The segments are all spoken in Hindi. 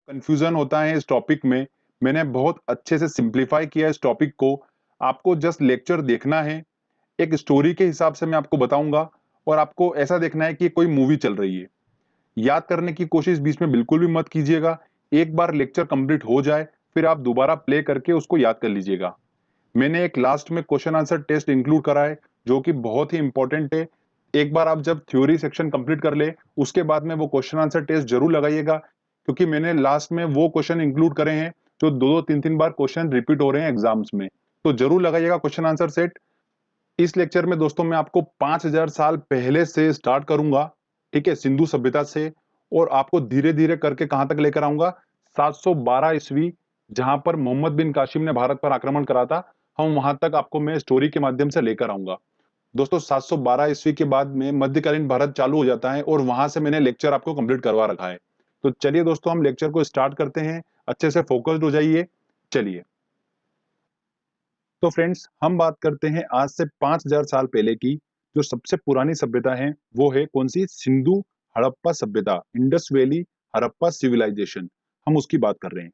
कंफ्यूजन होता है इस टॉपिक में, मैंने बहुत अच्छे से सिंप्लीफाई किया इस टॉपिक को। आपको जस्ट लेक्चर देखना है, एक स्टोरी के हिसाब से मैं आपको बताऊँगा और आपको ऐसा देखना है कि कोई मूवी चल रही है। याद करने की कोशिश बीच में बिल्कुल भी मत कीजिएगा। एक बार लेक्चर कंप्लीट हो जाए, फिर आप दोबारा प्ले करके उसको याद कर लीजिएगा। मैंने एक लास्ट में क्वेश्चन आंसर टेस्ट इंक्लूड करा है, जो कि बहुत ही इंपॉर्टेंट है। एक बार आप जब थ्योरी सेक्शन कंप्लीट कर ले, उसके बाद में वो क्वेश्चन आंसर टेस्ट जरूर लगाइएगा, क्योंकि मैंने लास्ट में वो क्वेश्चन इंक्लूड करे हैं जो 2-2 3-3 बार क्वेश्चन रिपीट हो रहे हैं एग्जाम्स में। तो जरूर लगाइएगा क्वेश्चन आंसर सेट। इस लेक्चर में दोस्तों मैं आपको 5000 साल पहले से स्टार्ट करूंगा, ठीक है, सिंधु सभ्यता से, और आपको धीरे धीरे करके कहां तक लेकर आऊंगा, 712 ईस्वी, जहां पर मोहम्मद बिन कासिम ने भारत पर आक्रमण करा था। हम वहां तक आपको मैं स्टोरी के माध्यम से लेकर आऊंगा। दोस्तों 712 ईस्वी के बाद में मध्यकालीन भारत चालू हो जाता है और वहां से मैंने लेक्चर आपको कंप्लीट करवा रखा है। तो चलिए दोस्तों हम लेक्चर को स्टार्ट करते हैं। अच्छे से फोकस्ड हो जाइए। चलिए, तो फ्रेंड्स हम बात करते हैं आज से 5000 साल पहले की। जो सबसे पुरानी सभ्यता है वो है कौन सी? सिंधु हड़प्पा सभ्यता, इंडस वैली हड़प्पा सिविलाइजेशन, हम उसकी बात कर रहे हैं।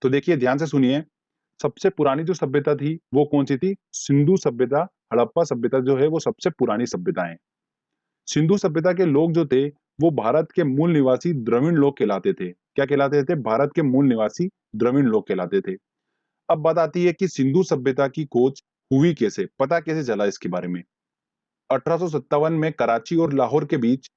तो देखिए ध्यान से सुनिए, सबसे पुरानी जो सभ्यता थी वो कौन सी थी? सिंधु सभ्यता। हड़प्पा सभ्यता जो है वो सबसे पुरानी सभ्यता है। सिंधु सभ्यता के लोग जो थे वो भारत के मूल निवासी द्रविड़ लोग कहलाते थे। क्या कहलाते थे? भारत के मूल निवासी द्रविड़ लोग कहलाते थे। अब बात आती है कि सिंधु सभ्यता की खोज हुई कैसे, पता कैसे चला इसके बारे में। 1857 में कराची और लाहौर के बीच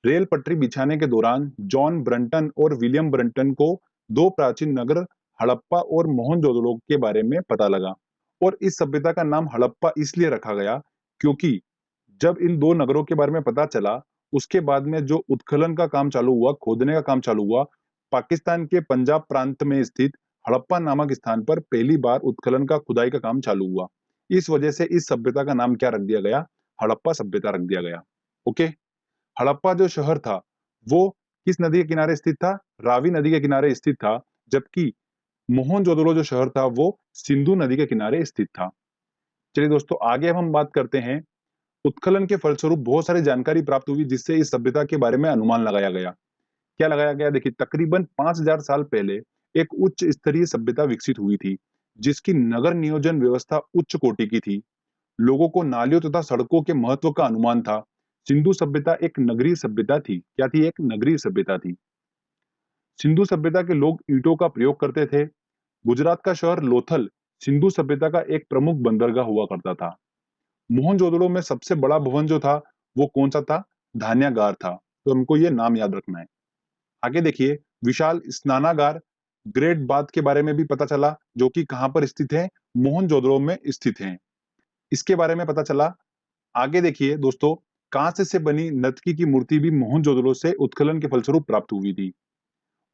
रेल पटरी बिछाने के दौरान जॉन ब्रंटन और विलियम ब्रंटन को दो प्राचीन नगर हड़प्पा और मोहनजोदड़ो के बारे में पता लगा। और इस सभ्यता का नाम हड़प्पा इसलिए रखा गया क्योंकि जब इन दो नगरों के बारे में पता चला, उसके बाद में जो उत्खनन का काम चालू हुआ, खोदने का काम चालू हुआ, पाकिस्तान के पंजाब प्रांत में स्थित हड़प्पा नामक स्थान पर पहली बार उत्खनन का खुदाई का काम चालू हुआ। इस वजह से इस सभ्यता का नाम क्या रख दिया गया? हड़प्पा सभ्यता रख दिया गया। ओके। हड़प्पा जो शहर था वो किस नदी के किनारे स्थित था? रावी नदी के किनारे स्थित था। जबकि मोहनजोदड़ो जो शहर था वो सिंधु नदी के किनारे स्थित था। चलिए दोस्तों आगे अब हम बात करते हैं। उत्खनन के फलस्वरूप बहुत सारी जानकारी प्राप्त हुई जिससे इस सभ्यता के बारे में अनुमान लगाया गया। क्या लगाया गया? देखिए तकरीबन 5000 साल पहले एक उच्च स्तरीय सभ्यता विकसित हुई थी, जिसकी नगर नियोजन व्यवस्था उच्च कोटि की थी। लोगों को नालियों तथा सड़कों के महत्व का अनुमान था। सिंधु सभ्यता एक नगरीय सभ्यता थी। क्या थी? एक नगरीय सभ्यता थी। सिंधु सभ्यता के लोग ईंटों का प्रयोग करते थे। गुजरात का शहर लोथल सिंधु सभ्यता का एक प्रमुख बंदरगाह हुआ करता था। मोहनजोदड़ो में सबसे बड़ा भवन जो था वो कौन सा था? धान्यागार था। तो हमको ये नाम याद रखना है। आगे देखिए, विशाल स्नानागार, ग्रेट बाथ के बारे में भी पता चला, जो कि कहां पर स्थित है? मोहनजोदड़ो में स्थित है। इसके बारे में पता चला। आगे देखिए दोस्तों, कांस्य से बनी नर्तकी की मूर्ति भी मोहनजोदड़ो से उत्खनन के फलस्वरूप प्राप्त हुई थी।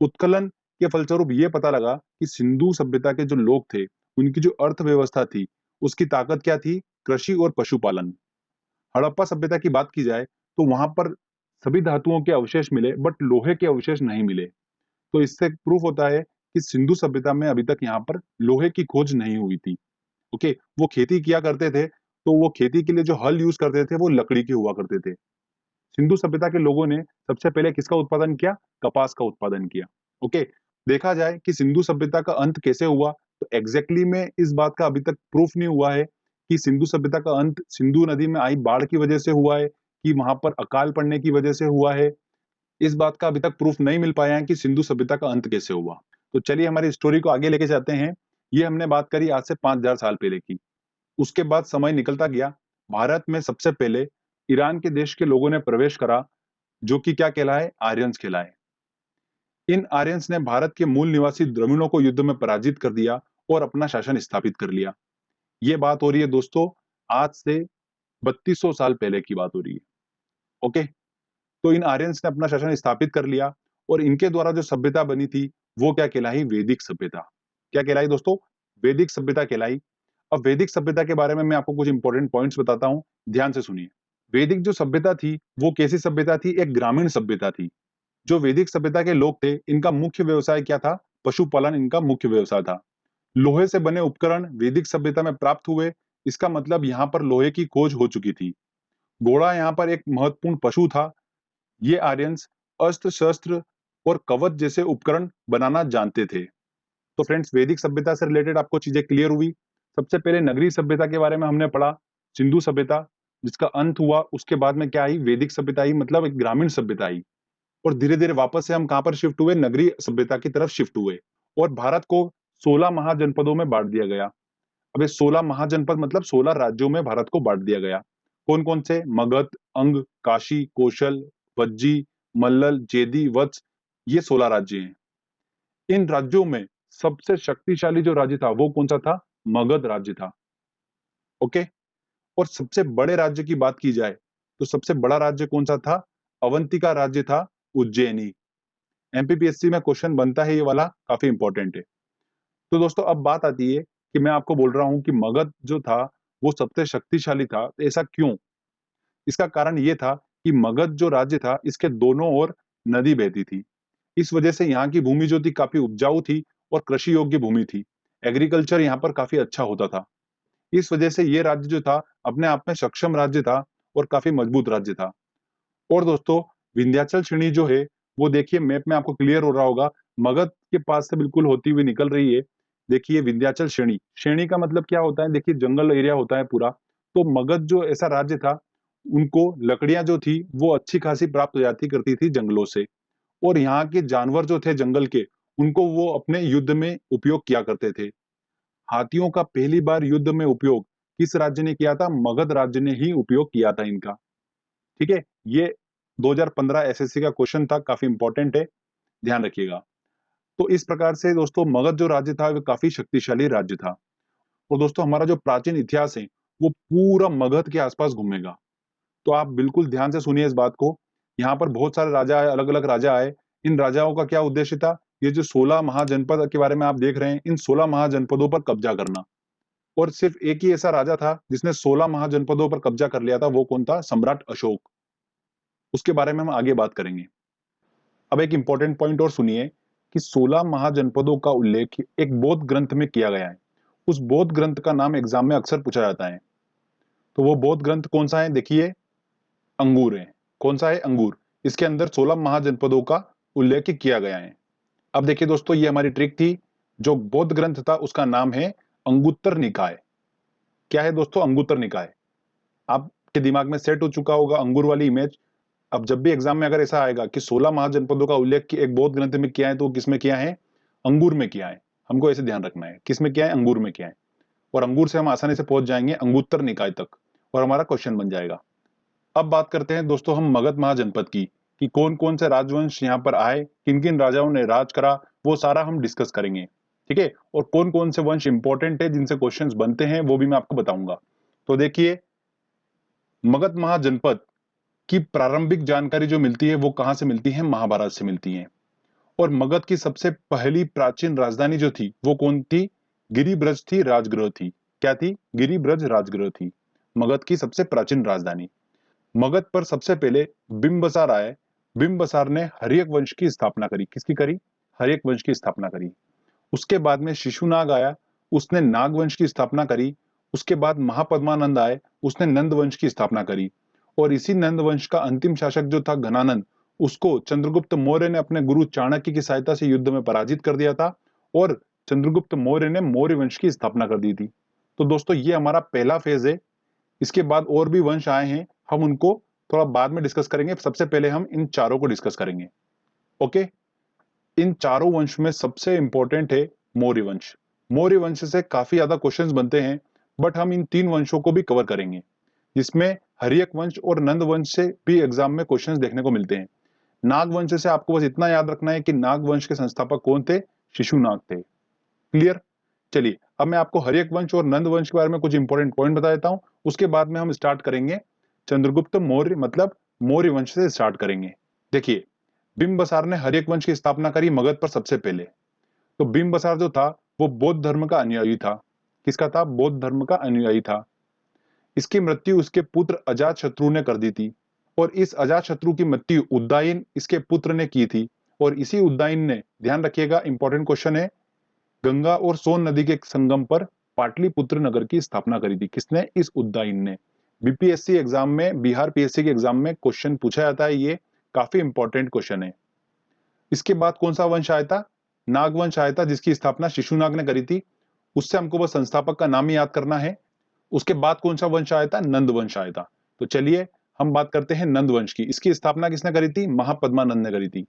उत्खनन के फलस्वरूप ये पता लगा कि सिंधु सभ्यता के जो लोग थे, उनकी जो अर्थव्यवस्था थी, उसकी ताकत क्या थी? कृषि और पशुपालन। हड़प्पा सभ्यता की बात की जाए तो वहां पर सभी धातुओं के अवशेष मिले, बट लोहे के अवशेष नहीं मिले। तो इससे प्रूफ होता है कि सिंधु सभ्यता में अभी तक यहाँ पर लोहे की खोज नहीं हुई थी। ओके। वो खेती किया करते थे, तो वो खेती के लिए जो हल यूज करते थे वो लकड़ी के हुआ करते थे। सिंधु सभ्यता के लोगों ने सबसे पहले किसका उत्पादन किया? कपास का उत्पादन किया। ओके। देखा जाए कि सिंधु सभ्यता का अंत कैसे हुआ, तो एग्जैक्टली में इस बात का अभी तक प्रूफ नहीं हुआ है कि सिंधु सभ्यता का अंत सिंधु नदी में आई बाढ़ की वजह से हुआ है, कि वहां पर अकाल पड़ने की वजह से हुआ है। इस बात का अभी तक प्रूफ नहीं मिल पाया है कि सिंधु सभ्यता का अंत कैसे हुआ। तो चलिए हमारी स्टोरी को आगे लेके जाते हैं। ये हमने बात करी आज से 5000 साल पहले की। उसके बाद समय निकलता गया। भारत में सबसे पहले ईरान के देश के लोगों ने प्रवेश करा, जो कि क्या कहलाए? आर्यंस कहलाए। इन आर्यंस ने भारत के मूल निवासी द्रविड़ों को युद्ध में पराजित कर दिया और अपना शासन स्थापित कर लिया। ये बात हो रही है दोस्तों आज से 3200 साल पहले की बात हो रही है। ओके। तो इन आर्यंस ने अपना शासन स्थापित कर लिया और इनके द्वारा जो सभ्यता बनी थी वो क्या कहलाई? वैदिक सभ्यता। क्या कहलाई दोस्तों? वैदिक सभ्यता कहलाई। अब वैदिक सभ्यता के बारे में मैं आपको कुछ इंपॉर्टेंट पॉइंट्स बताता हूं, ध्यान से सुनिए। वैदिक जो सभ्यता थी वो कैसी सभ्यता थी? एक ग्रामीण सभ्यता थी। जो वैदिक सभ्यता के लोग थे इनका मुख्य व्यवसाय क्या था? पशुपालन इनका मुख्य व्यवसाय था। लोहे से बने उपकरण वैदिक सभ्यता में प्राप्त हुए। इसका मतलब यहाँ पर लोहे की खोज हो चुकी थी। घोड़ा यहाँ पर एक महत्वपूर्ण पशु था। ये आर्यंस अस्त्र शस्त्र और कवच जैसे उपकरण बनाना जानते थे। तो फ्रेंड्स, वैदिक सभ्यता से रिलेटेड आपको चीजें क्लियर हुई। सबसे पहले नगरीय सभ्यता के बारे में हमने पढ़ा, सिंधु सभ्यता जिसका अंत हुआ, उसके बाद में क्या आई, वैदिक सभ्यता आई, मतलब एक ग्रामीण सभ्यता आई। और धीरे धीरे वापस से हम कहां पर शिफ्ट हुए, नगरीय सभ्यता की तरफ शिफ्ट हुए। और भारत को 16 महाजनपदों में बांट दिया गया। अब ये 16 महाजनपद मतलब 16 राज्यों में भारत को बांट दिया गया। कौन कौन से, मगध, अंग, काशी, कौशल, वज्जी, मल्लल, जेदी, वत्स, ये 16 राज्य हैं। इन राज्यों में सबसे शक्तिशाली जो राज्य था वो कौन सा था, मगध राज्य था। ओके। और सबसे बड़े राज्य की बात की जाए तो सबसे बड़ा राज्य कौन सा था, अवंतिका राज्य था, उज्जैनी। एमपीपीएससी में क्वेश्चन बनता है ये वाला, काफी इंपॉर्टेंट है। तो दोस्तों अब बात आती है कि मैं आपको बोल रहा हूं कि मगध जो था वो सबसे शक्तिशाली था, तो ऐसा क्यों? इसका कारण ये था कि मगध जो राज्य था इसके दोनों ओर नदी बहती थी। इस वजह से यहाँ की भूमि जो थी काफी उपजाऊ थी और कृषि योग्य भूमि थी। एग्रीकल्चर यहाँ पर काफी अच्छा होता था। इस वजह से ये राज्य जो था अपने आप में सक्षम राज्य था और काफी मजबूत राज्य था। और दोस्तों, विंध्याचल श्रेणी जो है वो देखिए मैप में आपको क्लियर हो रहा होगा, मगध के पास से बिल्कुल होती हुई निकल रही है। देखिए विंध्याचल श्रेणी, श्रेणी का मतलब क्या होता है, देखिए जंगल एरिया होता है पूरा। तो मगध जो ऐसा राज्य था, उनको लकड़ियां जो थी वो अच्छी खासी प्राप्त हो जाती करती थी जंगलों से। और यहाँ के जानवर जो थे जंगल के, उनको वो अपने युद्ध में उपयोग किया करते थे। हाथियों का पहली बार युद्ध में उपयोग किस राज्य ने किया था, मगध राज्य ने ही उपयोग किया था इनका। ठीक है, ये 2015 एसएससी का क्वेश्चन था, काफी इंपॉर्टेंट है, ध्यान रखिएगा। तो इस प्रकार से दोस्तों मगध जो राज्य था वो काफी शक्तिशाली राज्य था। और दोस्तों हमारा जो प्राचीन इतिहास है वो पूरा मगध के आसपास घूमेगा। तो आप बिल्कुल ध्यान से सुनिए इस बात को। यहाँ पर बहुत सारे राजा आए, अलग अलग राजा आए। इन राजाओं का क्या उद्देश्य था, ये जो 16 महाजनपद के बारे में आप देख रहे हैं, इन 16 महाजनपदों पर कब्जा करना। और सिर्फ एक ही ऐसा राजा था जिसने 16 महाजनपदों पर कब्जा कर लिया था, वो कौन था, सम्राट अशोक। उसके बारे में हम आगे बात करेंगे। अब एक इंपॉर्टेंट पॉइंट और सुनिए कि 16 महाजनपदों का उल्लेख एक बौद्ध ग्रंथ में किया गया है। उस बौद्ध ग्रंथ का नाम एग्जाम में अक्सर पूछा जाता है। तो वो बौद्ध ग्रंथ कौन सा है, देखिए अंगूर है। कौन सा है, अंगूर। इसके अंदर 16 महाजनपदों का उल्लेख किया गया है। अब देखिए दोस्तों, ये हमारी ट्रिक थी। जो बौद्ध ग्रंथ था उसका नाम है अंगुत्तर निकाय। क्या है दोस्तों, अंगुत्तर निकाय। आपके दिमाग में सेट हो चुका होगा अंगूर वाली इमेज। अब जब भी एग्जाम में अगर ऐसा आएगा कि 16 महाजनपदों का उल्लेख एक बौद्ध ग्रंथ में किया है, तो किसमें किया है, अंगूर में किया है। हमको ऐसे ध्यान रखना है, किसमें किया है, अंगूर में किया है। और अंगूर से हम आसानी से पहुंच जाएंगे अंगुत्तर निकाय तक और हमारा क्वेश्चन बन जाएगा। अब बात करते हैं दोस्तों हम मगध महाजनपद की, कि कौन कौन से राजवंश यहाँ पर आए, किन किन राजाओं ने राज करा, वो सारा हम डिस्कस करेंगे। ठीक है, और कौन कौन से वंश इंपॉर्टेंट है जिनसे क्वेश्चंस बनते हैं वो भी मैं आपको बताऊंगा। तो देखिए, मगध महाजनपद की प्रारंभिक जानकारी जो मिलती है वो कहां से मिलती है, महाभारत से मिलती है। और मगध की सबसे पहली प्राचीन राजधानी जो थी वो कौन थी, गिरिब्रज थी, राजगृह थी। क्या थी, गिरिब्रज राजगृह थी मगध की सबसे प्राचीन राजधानी। मगध पर सबसे पहले बिंबसार आए। बिंबसार ने हर्यक वंश की स्थापना करी। किसकी करी, हर्यक वंश की स्थापना करी। उसके बाद में शिशुनाग आया, उसने नाग वंश की स्थापना करी। उसके बाद महापद्मानंद आए, उसने नंद वंश की स्थापना करी। और इसी नंद वंश का अंतिम शासक जो था घनानंद, उसको चंद्रगुप्त मौर्य ने अपने गुरु चाणक्य की सहायता से युद्ध में पराजित कर दिया था। और चंद्रगुप्त मौर्य ने मौर्य वंश की स्थापना कर दी थी। तो दोस्तों ये हमारा पहला फेज है। इसके बाद और भी वंश आए हैं, हम उनको थोड़ा बाद में डिस्कस करेंगे। सबसे पहले हम इन चारों को डिस्कस करेंगे। ओके, इन चारों वंश में सबसे इंपॉर्टेंट है मौर्य वंश। मौर्य वंश से काफी ज्यादा क्वेश्चंस बनते हैं, बट हम इन 3 वंशों को भी कवर करेंगे, जिसमें हर्यक वंश और नंद वंश से भी एग्जाम में क्वेश्चंस देखने को मिलते हैं। नाग वंश से आपको बस इतना याद रखना है कि नाग वंश के संस्थापक कौन थे, शिशुनाग थे। क्लियर। चलिए अब मैं आपको हर्यक वंश और नंद वंश के बारे में कुछ इंपॉर्टेंट पॉइंट बता देता हूं। उसके बाद में हम स्टार्ट करेंगे चंद्रगुप्त मौर्य, मतलब मौर्य वंश से स्टार्ट करेंगे। देखिए, बिंबसार ने हर्यक वंश की स्थापना करी मगध पर सबसे पहले। तो बिंबसार जो था वो बौद्ध धर्म का अनुयायी था। किसका था, बौद्ध धर्म का अनुयायी था। इसकी मृत्यु उसके पुत्र अजात शत्रु ने कर दी थी। और इस अजात शत्रु की मृत्यु उद्दायन इसके पुत्र ने की थी। और इसी उद्दायन ने, ध्यान रखिएगा इंपॉर्टेंट क्वेश्चन है, गंगा और सोन नदी के संगम पर पाटलिपुत्र नगर की स्थापना करी थी। किसने, इस उद्दायन ने। बीपीएससी एग्जाम में, बिहार पीएससी के एग्जाम में क्वेश्चन पूछा जाता है, ये काफी इंपॉर्टेंट क्वेश्चन है। इसके बाद कौन सा वंश आया था? नागवंश आया था, जिसकी स्थापना शिशुनाग ने करी थी। उससे हमको बस संस्थापक का नाम ही याद करना है। उसके बाद कौन सा वंश आया था? नंद वंश आया था। तो चलिए हम बात करते हैं नंद वंश की। इसकी स्थापना किसने करी थी? महापद्मानंद ने करी थी।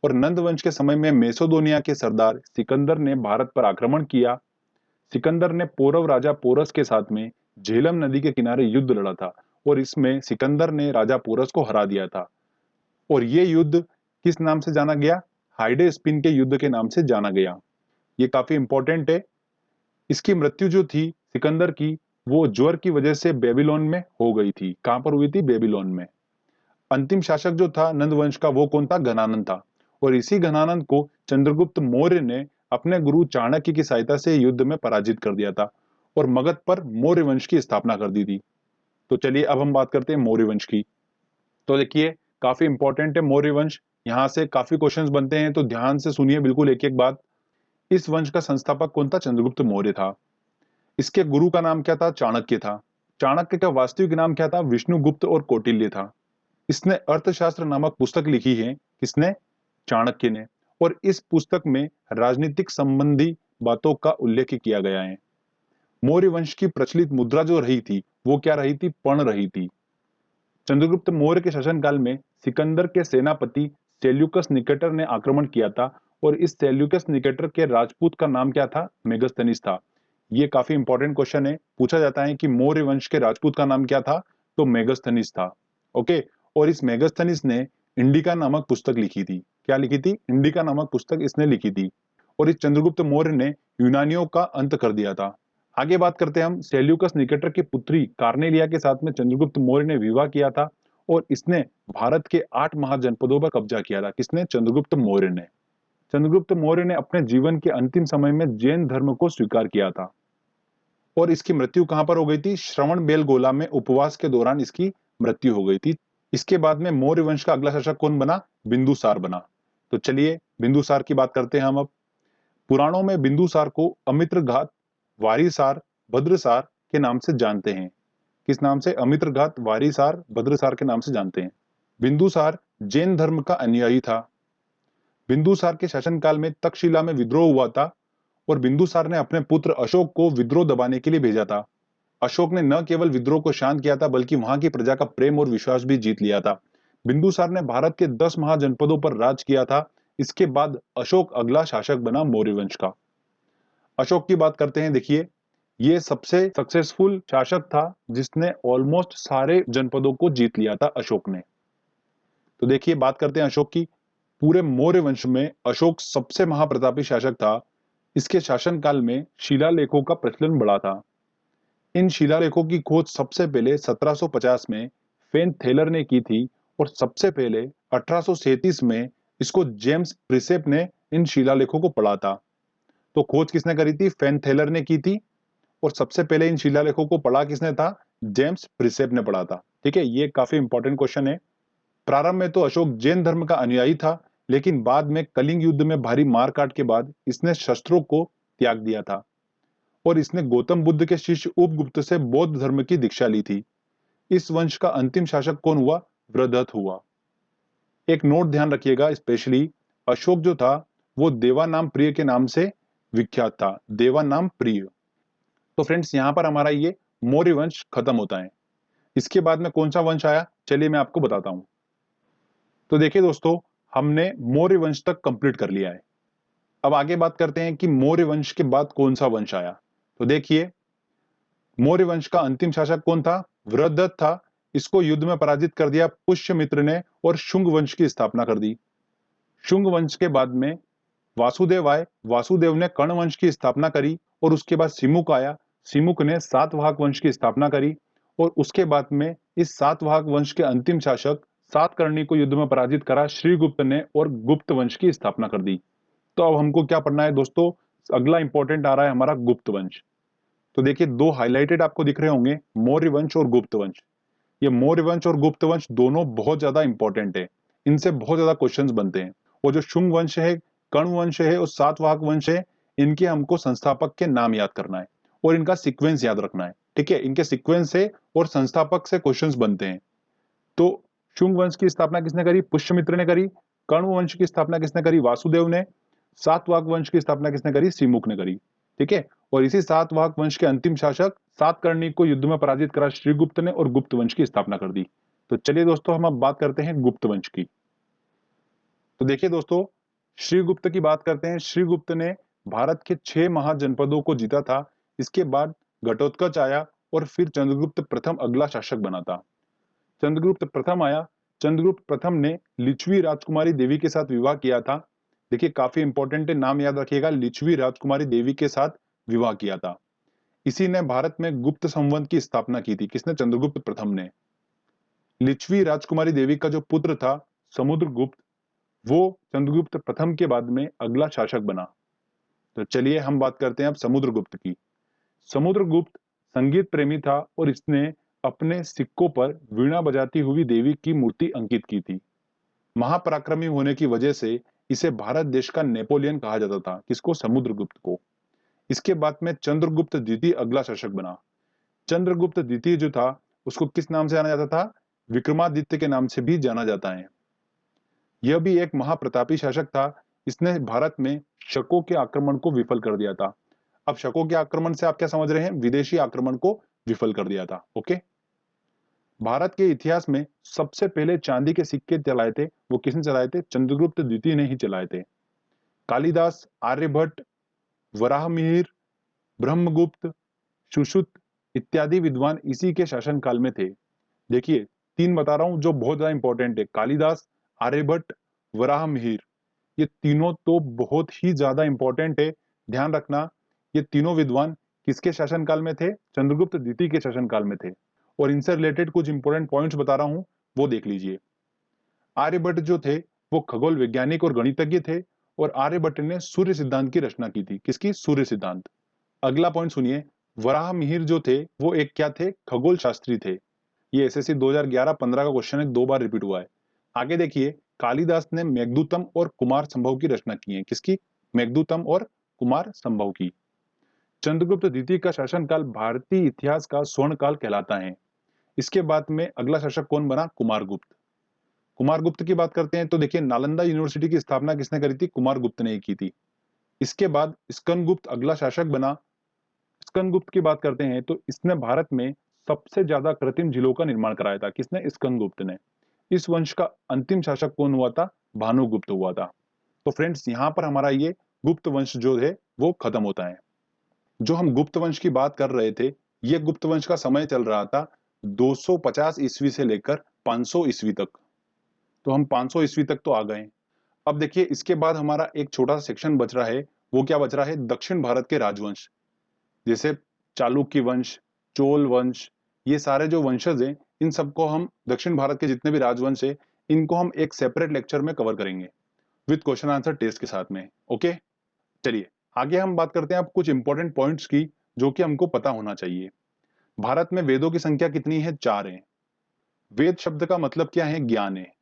और नंद वंश के समय में मेसोदोनिया के सरदार सिकंदर ने भारत पर आक्रमण किया। सिकंदर ने पौरव राजा पोरस के साथ में झेलम नदी के किनारे युद्ध लड़ा था और इसमें सिकंदर ने राजा पोरस को हरा दिया था। और ये युद्ध किस नाम से जाना गया? हाइडे स्पिन के युद्ध के नाम से जाना गया। ये काफी इंपॉर्टेंट है। इसकी मृत्यु जो थी सिकंदर की, वो ज्वर की वजह से बेबीलोन में हो गई थी। कहां पर हुई थी? बेबीलोन में। अंतिम शासक जो था नंद वंश का, वो कौन था? घनानंद था। और इसी घनानंद को चंद्रगुप्त मौर्य ने अपने गुरु चाणक्य की सहायता से युद्ध में पराजित कर दिया था और मगध पर मौर्य वंश की स्थापना कर दी थी। तो चलिए अब हम बात करते हैं मौर्य वंश की। तो देखिए काफी इंपॉर्टेंट है मौर्य वंश। यहाँ से काफी क्वेश्चंस बनते हैं, तो ध्यान से सुनिए बिल्कुल एक एक बात। इस वंश का संस्थापक कौन था? चंद्रगुप्त मौर्य था। इसके गुरु का नाम क्या था? चाणक्य था। चाणक्य का वास्तविक नाम क्या था? विष्णुगुप्त और कौटिल्य था। इसने अर्थशास्त्र नामक पुस्तक लिखी है। किसने? चाणक्य ने। और इस पुस्तक में राजनीतिक संबंधी बातों का उल्लेख किया गया है। मौर्य वंश की प्रचलित मुद्रा जो रही थी, वो क्या रही थी? पर्ण रही थी। चंद्रगुप्त मौर्य के शासनकाल में सिकंदर के सेनापति सेल्यूकस निकेटर ने आक्रमण किया था और इस सेल्यूकस निकेटर के राजपूत का नाम क्या था? मेगस्थनीस था। ये काफी इंपॉर्टेंट क्वेश्चन है, पूछा जाता है कि मौर्य वंश के राजपूत का नाम क्या था? तो मेगस्थनीस था। ओके। और इस मेगस्थनीस ने इंडिका नामक पुस्तक लिखी थी। क्या लिखी थी? इंडिका नामक पुस्तक इसने लिखी थी। और इस चंद्रगुप्त मौर्य ने यूनानियों का अंत कर दिया था। आगे बात करते हैं हम। सेल्यूकस निकेटर की पुत्री कार्नेलिया के साथ में चंद्रगुप्त मौर्य ने विवाह किया था और इसने भारत के 8 महाजनपदों पर कब्जा किया था। किसने? चंद्रगुप्त मौर्य ने। चंद्रगुप्त मौर्य ने अपने जीवन के अंतिम समय में जैन धर्म को स्वीकार किया था और इसकी मृत्यु कहां पर हो गई थी? श्रवण बेलगोला में उपवास के दौरान इसकी मृत्यु हो गई थी। इसके बाद में मौर्य वंश का अगला शासक कौन बना? बिंदुसार बना। तो चलिए बिंदुसार की बात करते हैं हम अब। पुराणों में बिंदुसार को अमित्रघात, वारीसार, भद्रसार के नाम से जानते हैं। किस नाम से? अमित्रघात, वारीसार, भद्रसार के नाम से जानते हैं। बिंदुसार जैन धर्म का अनुयायी था। बिंदुसार के शासनकाल में तक्षशिला में विद्रोह हुआ था और बिंदुसार ने अपने पुत्र अशोक को विद्रोह दबाने के लिए भेजा था। अशोक ने न केवल विद्रोह को शांत किया था, बल्कि वहां की प्रजा का प्रेम और विश्वास भी जीत लिया था। बिंदुसार ने भारत के 10 महाजनपदों पर राज किया था। इसके बाद अशोक अगला शासक बना मौर्य वंश का। अशोक की बात करते हैं। देखिए ये सबसे सक्सेसफुल शासक था जिसने ऑलमोस्ट सारे जनपदों को जीत लिया था अशोक ने। तो देखिए बात करते हैं अशोक की। पूरे मौर्य वंश में अशोक सबसे महाप्रतापी शासक था। इसके शासनकाल में शिलालेखों का प्रचलन बढ़ा था। इन शिलालेखों की खोज सबसे पहले 1750 में फेन थेलर ने की थी और सबसे पहले 1837 में इसको जेम्स प्रिसेप ने इन शिलालेखों को पढ़ा था। तो खोज किसने करी थी? फेन थेलर ने की थी। और सबसे पहले इन शिलालेखों को पढ़ा किसने था? जेम्स प्रिसेप ने पढ़ा था। ठीक है, ये काफी इंपॉर्टेंट क्वेश्चन है। प्रारंभ में तो अशोक जैन धर्म का अनुयायी था, लेकिन बाद में कलिंग युद्ध में भारी मारकाट के बाद इसने शस्त्रों को त्याग दिया था और इसने गौतम बुद्ध के शिष्य उपगुप्त से बौद्ध धर्म की दीक्षा ली थी। इस वंश का अंतिम शासक कौन हुआ? वृद्धत हुआ। एक नोट ध्यान रखिएगा, स्पेशली अशोक जो था वो देवानाम प्रिय के नाम से विख्यात था। देवानाम प्रिय। तो फ्रेंड्स यहां पर हमारा ये मौर्य वंश खत्म होता है। इसके बाद में कौन सा वंश आया? चलिए मैं आपको बताता हूं। तो देखिए दोस्तों, हमने मौर्य वंश तक कंप्लीट कर लिया है। अब आगे बात करते हैं कि मौर्य वंश के बाद कौन सा वंश आया। तो देखिए मौर्य वंश का अंतिम शासक कौन था? वृद्धत था। इसको युद्ध में पराजित कर दिया पुष्यमित्र ने और शुंग वंश की स्थापना कर दी। शुंग वंश के बाद में वासुदेव आए। वासुदेव ने कर्ण वंश की स्थापना करी और उसके बाद सिमुक आया। सिमुक ने सातवाहक वंश की स्थापना करी और उसके बाद में इस सातवाहक वंश के अंतिम शासक सातकर्णी को युद्ध में पराजित करा श्रीगुप्त ने और गुप्त वंश की स्थापना कर दी। तो अब हमको क्या पढ़ना है दोस्तों? अगला इंपॉर्टेंट आ रहा है हमारा गुप्त वंश। तो देखिए दो हाईलाइटेड आपको दिख रहे होंगे, मौर्य वंश और गुप्त वंश। ये मौर्य वंश और गुप्त वंश दोनों बहुत ज्यादा इंपॉर्टेंट है। इनसे बहुत ज्यादा क्वेश्चंस बनते हैं। और जो शुंग वंश है, कर्ण वंश है और सातवाहक वंश है, इनके हमको संस्थापक के नाम याद करना है और इनका सीक्वेंस याद रखना है। ठीक है, इनके सीक्वेंस से और संस्थापक से क्वेश्चंस बनते हैं। तो शुंग वंश की स्थापना किसने करी? पुष्यमित्र ने करी। कण्व वंश की स्थापना किसने करी? वासुदेव ने। सातवाहन वंश की स्थापना किसने करी? सिमुक ने करी। ठीक है, और इसी सातवाहन वंश के अंतिम शासक सातकर्णी को युद्ध में पराजित करा श्रीगुप्त ने और गुप्त वंश की स्थापना कर दी। तो चलिए दोस्तों, हम अब बात करते हैं गुप्त वंश की। तो देखिए दोस्तों, श्रीगुप्त की बात करते हैं। श्रीगुप्त ने भारत के 6 महाजनपदों को जीता था। इसके बाद घटोत्कच आया और फिर चंद्रगुप्त प्रथम अगला शासक बना था। चंद्रगुप्त प्रथम आया। चंद्रगुप्त प्रथम ने लिच्छवी राजकुमारी देवी के साथ विवाह किया था। देखिए काफी इंपॉर्टेंट है, नाम याद रखिएगा, लिच्छवी राजकुमारी देवी के साथ विवाह किया था। इसी ने भारत में गुप्त संवत की स्थापना की थी। किसने? चंद्रगुप्त प्रथम ने। लिच्छवी राजकुमारी देवी का जो पुत्र था समुद्रगुप्त, वो चंद्रगुप्त प्रथम के बाद में अगला शासक बना। तो चलिए हम बात करते हैं अब समुद्रगुप्त की। समुद्रगुप्त संगीत प्रेमी था और इसने अपने सिक्कों पर वीणा बजाती हुई देवी की मूर्ति अंकित की थी। महापराक्रमी होने की वजह से इसे भारत देश का नेपोलियन कहा जाता था। किसको? समुद्रगुप्त को। इसके बाद में चंद्रगुप्त द्वितीय अगला शासक बना। चंद्रगुप्त द्वितीय जो था उसको किस नाम से जाना जाता था? विक्रमादित्य के नाम से भी जाना जाता है। यह भी एक महाप्रतापी शासक था। इसने भारत में शकों के आक्रमण को विफल कर दिया था। अब शकों के आक्रमण से आप क्या समझ रहे हैं? विदेशी आक्रमण को विफल कर दिया था। ओके, भारत के इतिहास में सबसे पहले चांदी के सिक्के चलाए थे, वो किसने चलाए थे? चंद्रगुप्त द्वितीय ने ही चलाए थे। कालिदास, आर्यभट्ट, वराहमिहिर, ब्रह्मगुप्त, सुश्रुत इत्यादि विद्वान इसी के शासन काल में थे। देखिए 3 बता रहा हूं जो बहुत ज्यादा इंपॉर्टेंट है। कालिदास, आर्यभट्ट, वराहमिहिर, ये तीनों तो बहुत ही ज्यादा इंपॉर्टेंट है। ध्यान रखना, ये तीनों विद्वान किसके शासन काल में थे? चंद्रगुप्त द्वितीय के शासन काल में थे। और इनसे रिलेटेड कुछ इंपॉर्टेंट पॉइंट्स बता रहा हूं, वो देख लीजिए। आर्यभट्ट जो थे वो खगोल वैज्ञानिक और गणितज्ञ थे और आर्यभट्ट ने सूर्य सिद्धांत की रचना की थी। किसकी? सूर्य सिद्धांत। अगला पॉइंट सुनिए, वराहमिहिर जो थे वो एक क्या थे? खगोल शास्त्री थे। ये एसएससी 2011-15 का क्वेश्चन है, 2 बार रिपीट हुआ है। आगे देखिए, कालिदास ने मेघदूतम और कुमार संभव की रचना की है। किसकी? मेघदूतम और कुमार संभव की। चंद्रगुप्त द्वितीय का शासनकाल भारतीय इतिहास का स्वर्ण काल कहलाता है। इसके बाद में अगला शासक कौन बना? कुमारगुप्त। कुमारगुप्त की बात करते हैं तो देखिए, नालंदा यूनिवर्सिटी की स्थापना किसने करी थी? कुमारगुप्त ने ही की थी। इसके बाद स्कंदगुप्त अगला शासक बना। स्कंदगुप्त की बात करते हैं तो इसने भारत में सबसे ज्यादा कृत्रिम झीलों का निर्माण कराया था। किसने? स्कंदगुप्त ने। इस वंश का अंतिम शासक कौन हुआ था? भानुगुप्त हुआ था। तो फ्रेंड्स, यहाँ पर हमारा ये गुप्त वंश जो है वो खत्म होता है। जो हम गुप्त वंश की बात कर रहे थे, ये गुप्त वंश का समय चल रहा था 250 ईस्वी से लेकर 500 ईस्वी तक। तो हम 500 ईस्वी तक तो आ गए। अब देखिए, इसके बाद हमारा एक छोटा सा सेक्शन बच रहा है। वो क्या बच रहा है? दक्षिण भारत के राजवंश, जैसे चालुक्य वंश, चोल वंश, ये सारे जो वंशज हैं, इन सबको हम, दक्षिण भारत के जितने भी राजवंश है, इनको हम एक सेपरेट लेक्चर में कवर करेंगे विद क्वेश्चन आंसर टेस्ट के साथ में। ओके, चलिए आगे हम बात करते हैं अब कुछ इंपॉर्टेंट पॉइंट्स की जो कि हमको पता होना चाहिए। भारत में वेदों की संख्या कितनी है? 4 है। वेद शब्द का मतलब क्या है? ज्ञान है।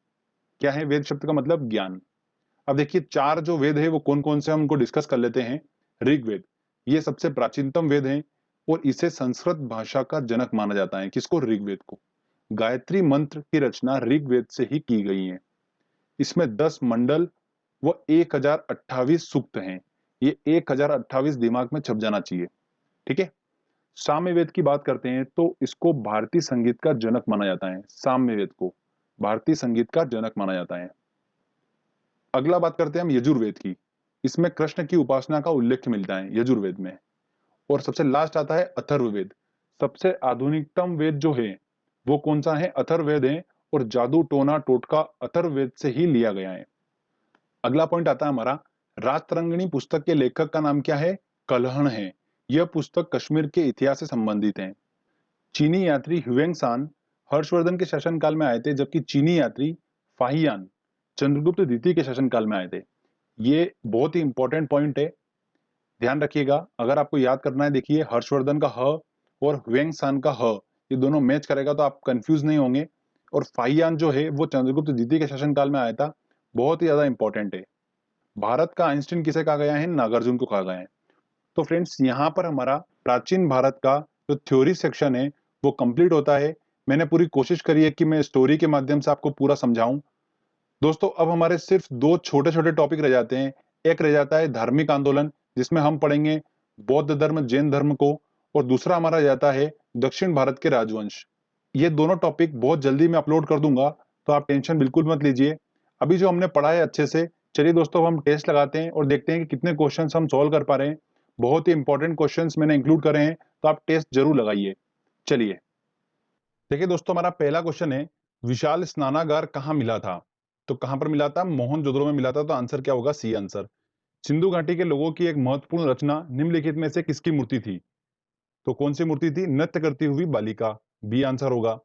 क्या है वेद शब्द का मतलब? ज्ञान। अब देखिए, 4 जो वेद है वो कौन कौन से, हम उनको डिस्कस कर लेते हैं। ऋग्वेद, ये सबसे प्राचीनतम वेद है और इसे संस्कृत भाषा का जनक माना जाता है। किसको? ऋग्वेद को। गायत्री मंत्र की रचना ऋग्वेद से ही की गई है। इसमें 10 मंडल व 1028 सूक्त हैं। ये 1028 दिमाग में छप जाना चाहिए। ठीक है। सामवेद की बात करते हैं तो इसको भारतीय संगीत का जनक माना जाता है। सामवेद को भारतीय संगीत का जनक माना जाता है। अगला बात करते हैं हम यजुर्वेद की। इसमें कृष्ण की उपासना का उल्लेख मिलता है यजुर्वेद में। और सबसे लास्ट आता है अथर्ववेद। सबसे आधुनिकतम वेद जो है वो कौन सा है? अथर्ववेद है। और जादू टोना टोटका अथर्ववेद से ही लिया गया है। अगला पॉइंट आता है हमारा, राजतरंगिणी पुस्तक के लेखक का नाम क्या है? कल्हण है। यह पुस्तक कश्मीर के इतिहास से संबंधित है। चीनी यात्री ह्वेंगसान हर्षवर्धन के शासनकाल में आए थे, जबकि चीनी यात्री फाहियान चंद्रगुप्त द्वितीय के शासनकाल में आए थे। ये बहुत ही इंपॉर्टेंट पॉइंट है, ध्यान रखिएगा। अगर आपको याद करना है, देखिए हर्षवर्धन का ह और ह्वेंगसान का ह, ये दोनों मैच करेगा तो आप कंफ्यूज नहीं होंगे। और फाहियान जो है वो चंद्रगुप्त द्वितीय के शासनकाल में आया था। बहुत ही ज्यादा इंपॉर्टेंट है। भारत का आइंस्टीन किसे कहा गया है? नागार्जुन को कहा गया है। तो फ्रेंड्स, यहाँ पर हमारा प्राचीन भारत का जो थ्योरी सेक्शन है वो कंप्लीट होता है। मैंने पूरी कोशिश करी है कि मैं स्टोरी के माध्यम से आपको पूरा समझाऊं। दोस्तों अब हमारे सिर्फ दो छोटे छोटे टॉपिक रह जाते हैं। एक रह जाता है धार्मिक आंदोलन, जिसमें हम पढ़ेंगे बौद्ध धर्म, जैन धर्म को, और दूसरा हमारा रह जाता है दक्षिण भारत के राजवंश। ये दोनों टॉपिक बहुत जल्दी मैं अपलोड कर दूंगा, तो आप टेंशन बिल्कुल मत लीजिए। अभी जो हमने पढ़ा है अच्छे से, चलिए दोस्तों हम टेस्ट लगाते हैं और देखते हैं कि कितने क्वेश्चन हम सॉल्व कर पा रहे हैं। बहुत ही इंपॉर्टेंट क्वेश्चन मैंने इंक्लूड करे हैं, तो आप टेस्ट जरूर लगाइए। चलिए देखिए दोस्तों, हमारा पहला क्वेश्चन है, विशाल स्नानागार कहाँ मिला था? तो कहां पर मिला था? मोहनजोदड़ो में मिला था। तो आंसर क्या होगा? C answer. सिंधु घाटी के लोगों की एक महत्वपूर्ण रचना निम्नलिखित में से किसकी मूर्ति थी? तो कौन सी मूर्ति थी? नृत्य करती हुई बालिका। बी आंसर होगा।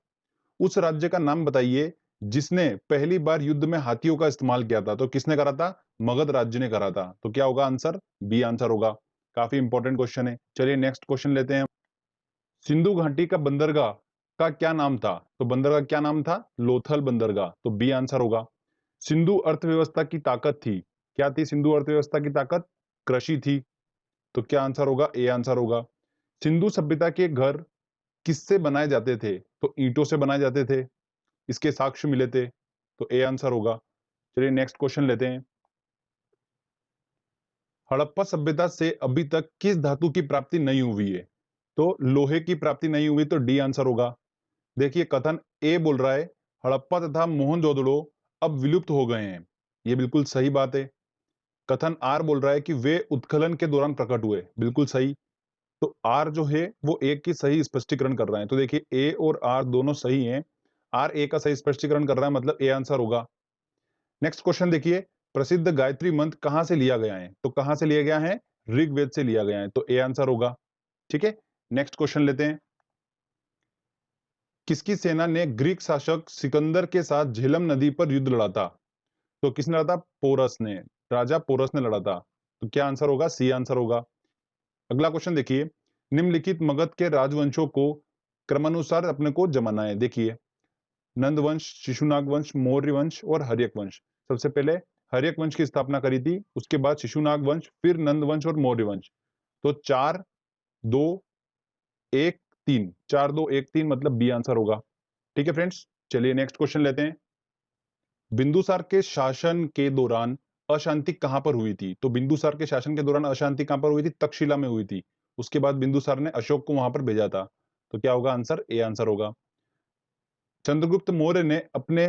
उस राज्य का नाम बताइए जिसने पहली बार युद्ध में हाथियों का इस्तेमाल किया था। तो किसने करा था? मगध राज्य ने करा था। तो क्या होगा आंसर? बी आंसर होगा। काफी इंपॉर्टेंट क्वेश्चन है। चलिए नेक्स्ट क्वेश्चन लेते हैं। सिंधु घाटी का बंदरगाह का क्या नाम था? तो बंदरगाह क्या नाम था? लोथल बंदरगाह। तो बी आंसर होगा। सिंधु अर्थव्यवस्था की ताकत थी, क्या थी सिंधु अर्थव्यवस्था की ताकत? कृषि थी। तो क्या आंसर होगा? ए आंसर होगा। सिंधु सभ्यता के घर किससे बनाए जाते थे? तो ईंटों से बनाए जाते थे। इसके साक्ष्य मिले थे। तो ए आंसर होगा। चलिए नेक्स्ट क्वेश्चन लेते हैं। हड़प्पा सभ्यता से अभी तक किस धातु की प्राप्ति नहीं हुई है? तो लोहे की प्राप्ति नहीं हुई। तो डी आंसर होगा। देखिए कथन ए बोल रहा है हड़प्पा तथा मोहनजोदड़ो अब विलुप्त हो गए हैं, ये बिल्कुल सही बात है। कथन आर बोल रहा है कि वे उत्खनन के दौरान प्रकट हुए, बिल्कुल सही। तो आर जो है वो एक की सही स्पष्टीकरण कर रहा है। तो देखिए ए और आर दोनों सही हैं। आर ए का सही स्पष्टीकरण कर रहा है, मतलब ए आंसर होगा। नेक्स्ट क्वेश्चन देखिए, प्रसिद्ध गायत्री मंत्र कहां से लिया गया है? तो कहां से लिया गया है? ऋग्वेद से लिया गया है। तो ए आंसर होगा। ठीक है, नेक्स्ट क्वेश्चन लेते हैं। किसकी सेना ने ग्रीक शासक सिकंदर के साथ झेलम नदी पर युद्ध लड़ा था? तो किसने लड़ा था? पोरस ने, राजा पोरस ने लड़ा था। तो क्या आंसर होगा? सी आंसर होगा। अगला क्वेश्चन देखिए, निम्नलिखित मगध के राजवंशों को क्रमानुसार अपने को जमाना है। देखिए नंद वंश, शिशुनाग वंश, मौर्य वंश और हर्यक वंश। सबसे पहले हर्यक वंश की स्थापना करी थी, उसके बाद शिशुनाग वंश, फिर नंद वंश और मौर्य वंश। तो 4-2-1-3, 4-2-1-3 मतलब बी आंसर होगा। ठीक है फ्रेंड्स, चलिए नेक्स्ट क्वेश्चन लेते हैं। बिंदुसार के शासन के दौरान अशांति कहां पर हुई थी? तो बिंदुसार के शासन के दौरान अशांति कहां पर हुई थी? तक्षशिला में हुई थी। उसके बाद बिंदुसार ने अशोक को वहां पर भेजा था। तो क्या होगा आंसर? ए आंसर होगा। चंद्रगुप्त मौर्य ने अपने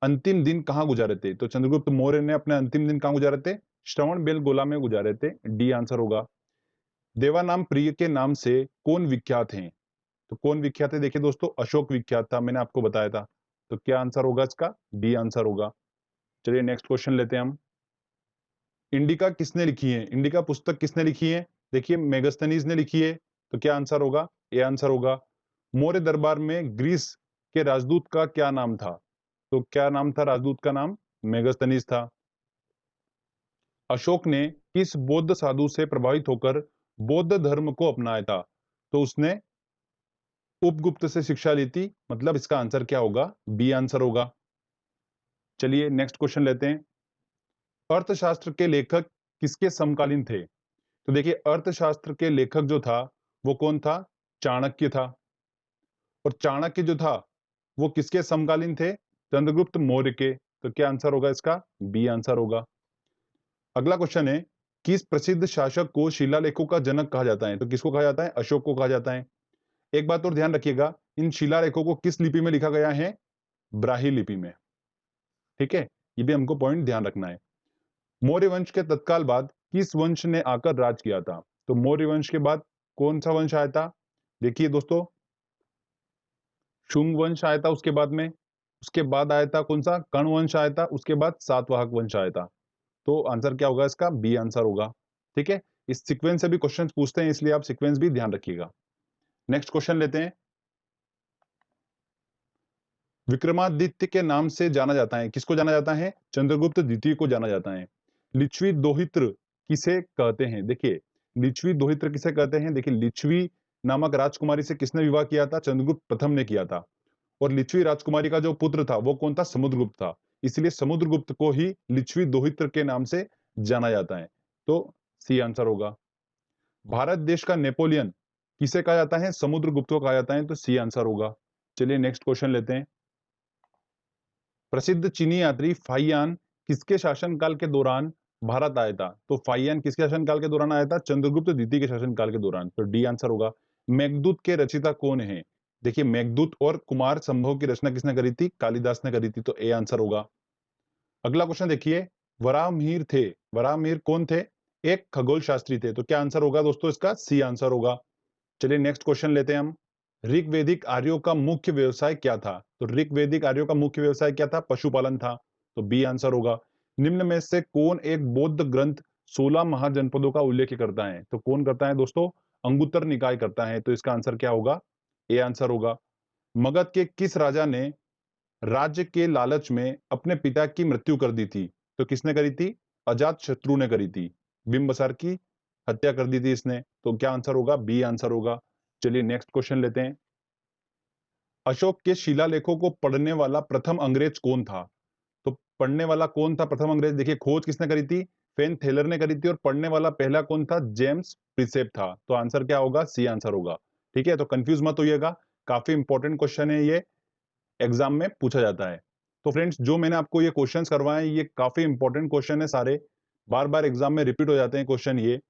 अंतिम दिन कहां गुजारे थे? तो चंद्रगुप्त मौर्य ने अपने अंतिम दिन कहां गुजारे थे? श्रवण बेलगोला में गुजारे थे। डी आंसर होगा। देवानाम प्रिय के नाम से कौन विख्यात हैं? तो कौन विख्यात है? देखिए दोस्तों अशोक विख्यात था, मैंने आपको बताया था। तो क्या आंसर होगा इसका? डी आंसर होगा। चलिए नेक्स्ट क्वेश्चन लेते हैं हम। इंडिका किसने लिखी है? इंडिका पुस्तक किसने लिखी है? देखिए मेगास्थनीज ने लिखी है। तो क्या आंसर होगा? ए आंसर होगा। मौर्य दरबार में ग्रीस के राजदूत का क्या नाम था? तो क्या नाम था राजदूत का? नाम मेगास्थनीज था। अशोक ने किस बौद्ध साधु से प्रभावित होकर बौद्ध धर्म को अपनाया था? तो उसने उपगुप्त से शिक्षा ली थी, मतलब इसका आंसर क्या होगा? बी आंसर होगा। चलिए नेक्स्ट क्वेश्चन लेते हैं। अर्थशास्त्र के लेखक किसके समकालीन थे? तो देखिए अर्थशास्त्र के लेखक जो था वो कौन था? चाणक्य था। और चाणक्य जो था वो किसके समकालीन थे? चंद्रगुप्त मौर्य के। तो क्या आंसर होगा इसका? बी आंसर होगा। अगला क्वेश्चन है, किस प्रसिद्ध शासक को शिलालेखों का जनक कहा जाता है? तो किसको कहा जाता है? अशोक को कहा जाता है। एक बात और ध्यान रखिएगा, इन शिलालेखों को किस लिपि में लिखा गया है? ब्राह्मी लिपि में। ठीक है, ये भी हमको पॉइंट ध्यान रखना है। मौर्य वंश के तत्काल बाद किस वंश ने आकर राज किया था? तो मौर्य वंश के बाद कौन सा वंश आया था? देखिए दोस्तों शुंग वंश आया था, उसके बाद में, उसके बाद आया था कौन सा? कर्ण वंश आया था, उसके बाद सातवाहन वंश आया था। तो आंसर क्या होगा इसका? बी आंसर होगा। ठीक है, इस सीक्वेंस से भी क्वेश्चंस पूछते हैं, इसलिए आप सीक्वेंस भी ध्यान रखिएगा। नेक्स्ट क्वेश्चन लेते हैं। विक्रमादित्य के नाम से जाना जाता है, किसको जाना जाता है? चंद्रगुप्त द्वितीय को जाना जाता है। लिच्छवी दोहित्र किसे कहते हैं? देखिए लिच्छवी दोहित्र किसे कहते हैं? देखिए लिच्छवी नामक राजकुमारी से किसने विवाह किया था? चंद्रगुप्त प्रथम ने किया था। और लिच्छवी राजकुमारी का जो पुत्र था वो कौन था? समुद्रगुप्त था। इसलिए समुद्रगुप्त को ही लिच्छवी दोहित्र के नाम से जाना जाता है। तो सी आंसर होगा। भारत देश का नेपोलियन किसे कहा जाता है? समुद्रगुप्त को कहा जाता है। तो सी आंसर होगा। चलिए नेक्स्ट क्वेश्चन लेते हैं। प्रसिद्ध चीनी यात्री फाहियान किसके शासनकाल के दौरान भारत आया था? तो फाहियान किसके शासनकाल के दौरान आया था? चंद्रगुप्त द्वितीय के शासनकाल के दौरान। तो डी आंसर होगा। मेघदूत के रचयिता कौन है? देखिए, मेघदूत और कुमार संभव की रचना किसने करी थी? कालिदास ने करी थी। तो ए आंसर होगा। अगला क्वेश्चन देखिए, वराहमिहिर थे, वराहमिहिर कौन थे? एक खगोल शास्त्री थे। तो क्या आंसर होगा दोस्तों इसका? सी आंसर होगा। चलिए नेक्स्ट क्वेश्चन लेते हैं हम। ऋग्वैदिक आर्यों का मुख्य व्यवसाय क्या था? तो ऋग्वैदिक आर्यों का मुख्य व्यवसाय क्या था? पशुपालन था। तो बी आंसर होगा। निम्न में से कौन एक बौद्ध ग्रंथ 16 महाजनपदों का उल्लेख करता है? तो कौन करता है दोस्तों? अंगुत्तर निकाय करता है। तो इसका आंसर क्या होगा? ए आंसर होगा। मगध के किस राजा ने राज्य के लालच में अपने पिता की मृत्यु कर दी थी? तो किसने करी थी? अजात शत्रु ने करी थी। बिंबिसार की हत्या कर दी थी इसने। तो क्या आंसर होगा? बी आंसर होगा। चलिए नेक्स्ट क्वेश्चन लेते हैं। अशोक के शिलालेखों को पढ़ने वाला प्रथम अंग्रेज कौन था? तो पढ़ने वाला कौन था प्रथम अंग्रेज? देखिए, खोज किसने करी थी? फेन थेलर ने करी थी। और पढ़ने वाला पहला कौन था? जेम्स प्रिसेप था। तो आंसर क्या होगा? सी आंसर होगा। ठीक है, तो कंफ्यूज मत होइएगा, काफी इंपॉर्टेंट क्वेश्चन है ये, एग्जाम में पूछा जाता है। तो फ्रेंड्स, जो मैंने आपको ये क्वेश्चंस करवाए ये काफी इंपॉर्टेंट क्वेश्चन है सारे, बार बार एग्जाम में रिपीट हो जाते हैं क्वेश्चन ये।